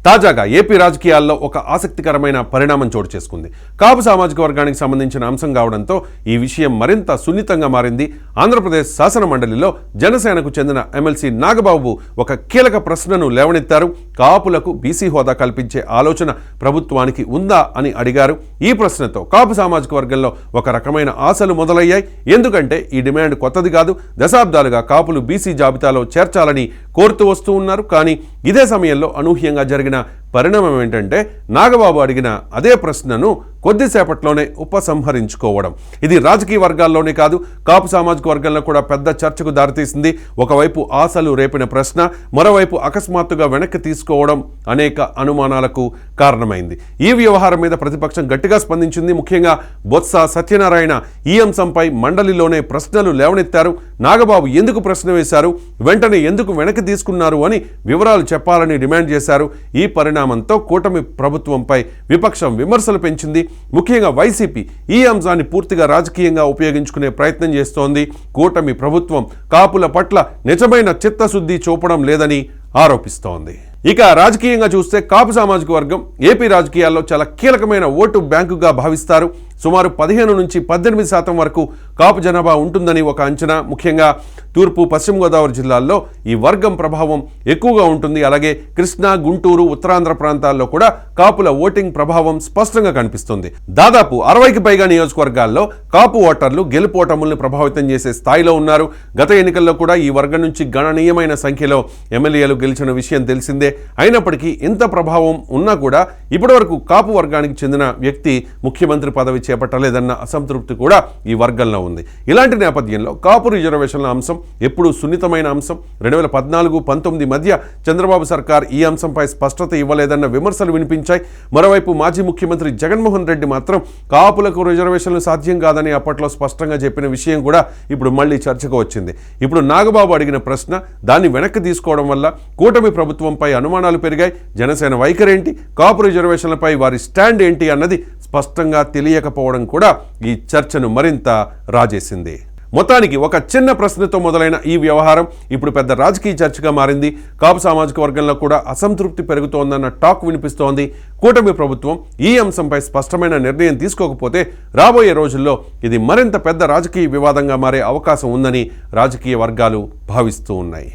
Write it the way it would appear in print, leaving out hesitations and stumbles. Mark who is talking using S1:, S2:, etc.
S1: తాజాగా ఏపీ రాజకీయాల్లో ఒక ఆసక్తికరమైన పరిణామం చోటు చేసుకుంది. కాపు సామాజిక వర్గానికి సంబంధించిన అంశం కావడంతో ఈ విషయం మరింత సున్నితంగా మారింది. ఆంధ్రప్రదేశ్ శాసన మండలిలో జనసేనకు చెందిన ఎమ్మెల్సీ నాగబాబు ఒక కీలక ప్రశ్నను లేవనెత్తారు. కాపులకు బీసీ హోదా కల్పించే ఆలోచన ప్రభుత్వానికి ఉందా అని అడిగారు. ఈ ప్రశ్నతో కాపు సామాజిక వర్గంలో ఒక రకమైన ఆశలు మొదలయ్యాయి. ఎందుకంటే ఈ డిమాండ్ కొత్తది కాదు. దశాబ్దాలుగా కాపులు బీసీ జాబితాలో చేర్చాలని కోరుతూ వస్తూ ఉన్నారు. కానీ ఇదే సమయంలో అనూహ్యంగా జరిగిన పరిణామం ఏంటంటే నాగబాబు అడిగిన అదే ప్రశ్నను కొద్దిసేపట్లోనే ఉపసంహరించుకోవడం. ఇది రాజకీయ వర్గాల్లోనే కాదు, కాపు సామాజిక వర్గంలో కూడా పెద్ద చర్చకు దారితీసింది. ఒకవైపు ఆశలు రేపిన ప్రశ్న, మరోవైపు అకస్మాత్తుగా వెనక్కి తీసుకోవడం అనేక అనుమానాలకు కారణమైంది. ఈ వ్యవహారం మీద ప్రతిపక్షం గట్టిగా స్పందించింది. ముఖ్యంగా బొత్స సత్యనారాయణ ఈ అంశంపై మండలిలోనే ప్రశ్నలు లేవనెత్తారు. నాగబాబు ఎందుకు ప్రశ్న వేశారు, వెంటనే ఎందుకు వెనక్కి తీసుకున్నారు అని వివరాలు చెప్పాలని డిమాండ్ చేశారు. ఈ పరిణామంతో కూటమి ప్రభుత్వంపై విపక్షం విమర్శలు పెంచింది. ముఖ్యంగా వైసీపీ ఈ అంశాన్ని పూర్తిగా రాజకీయంగా ఉపయోగించుకునే ప్రయత్నం చేస్తోంది. కూటమి ప్రభుత్వం కాపుల పట్ల నిజమైన చిత్తశుద్ధి చూపడం లేదని ఆరోపిస్తోంది. ఇక రాజకీయంగా చూస్తే కాపు సామాజిక వర్గం ఏపీ రాజకీయాల్లో చాలా కీలకమైన ఓటు బ్యాంకుగా భావిస్తారు. సుమారు 15 నుంచి 18% వరకు కాపు జనాభా ఉంటుందని ఒక అంచనా. ముఖ్యంగా తూర్పు పశ్చిమ గోదావరి జిల్లాల్లో ఈ వర్గం ప్రభావం ఎక్కువగా ఉంటుంది. అలాగే కృష్ణా, గుంటూరు, ఉత్తరాంధ్ర ప్రాంతాల్లో కూడా కాపుల ఓటింగ్ ప్రభావం స్పష్టంగా కనిపిస్తుంది. దాదాపు 60కి పైగా నియోజకవర్గాల్లో కాపు ఓటర్లు గెలుపోటములను ప్రభావితం చేసే స్థాయిలో ఉన్నారు. గత ఎన్నికల్లో కూడా ఈ వర్గం నుంచి గణనీయమైన సంఖ్యలో ఎమ్మెల్యేలు గెలిచిన విషయం తెలిసిందే. అయినప్పటికీ ఇంత ప్రభావం ఉన్నా కూడా ఇప్పటివరకు కాపు వర్గానికి చెందిన వ్యక్తి ముఖ్యమంత్రి పదవి చేపట్టలేదన్న అసంతృప్తి కూడా ఈ వర్గంలో ఉంది. ఇలాంటి నేపథ్యంలో కాపు రిజర్వేషన్ల అంశం ఎప్పుడు సున్నితమైన అంశం. 2014-19 మధ్య చంద్రబాబు సర్కార్ ఈ అంశంపై స్పష్టత ఇవ్వలేదన్న విమర్శలు వినిపించాయి. మరోవైపు మాజీ ముఖ్యమంత్రి జగన్మోహన్ రెడ్డి మాత్రం కాపులకు రిజర్వేషన్లు సాధ్యం కాదని అప్పట్లో స్పష్టంగా చెప్పిన విషయం కూడా ఇప్పుడు మళ్ళీ చర్చకు వచ్చింది. ఇప్పుడు నాగబాబు అడిగిన ప్రశ్న, దాన్ని వెనక్కి తీసుకోవడం వల్ల కూటమి ప్రభుత్వంపై అనుమానాలు పెరిగాయి. జనసేన వైఖరేంటి, కాపు రిజర్వేషన్లపై వారి స్టాండ్ ఏంటి అన్నది స్పష్టంగా తెలియకపోవడం కూడా ఈ చర్చను మరింత రాజేసింది. మొత్తానికి ఒక చిన్న ప్రశ్నతో మొదలైన ఈ వ్యవహారం ఇప్పుడు పెద్ద రాజకీయ చర్చగా మారింది. కాపు సామాజిక వర్గంలో కూడా అసంతృప్తి పెరుగుతోందన్న టాక్ వినిపిస్తోంది. కూటమి ప్రభుత్వం ఈ అంశంపై స్పష్టమైన నిర్ణయం తీసుకోకపోతే రాబోయే రోజుల్లో ఇది మరింత పెద్ద రాజకీయ వివాదంగా మారే అవకాశం ఉందని రాజకీయ వర్గాలు భావిస్తూ ఉన్నాయి.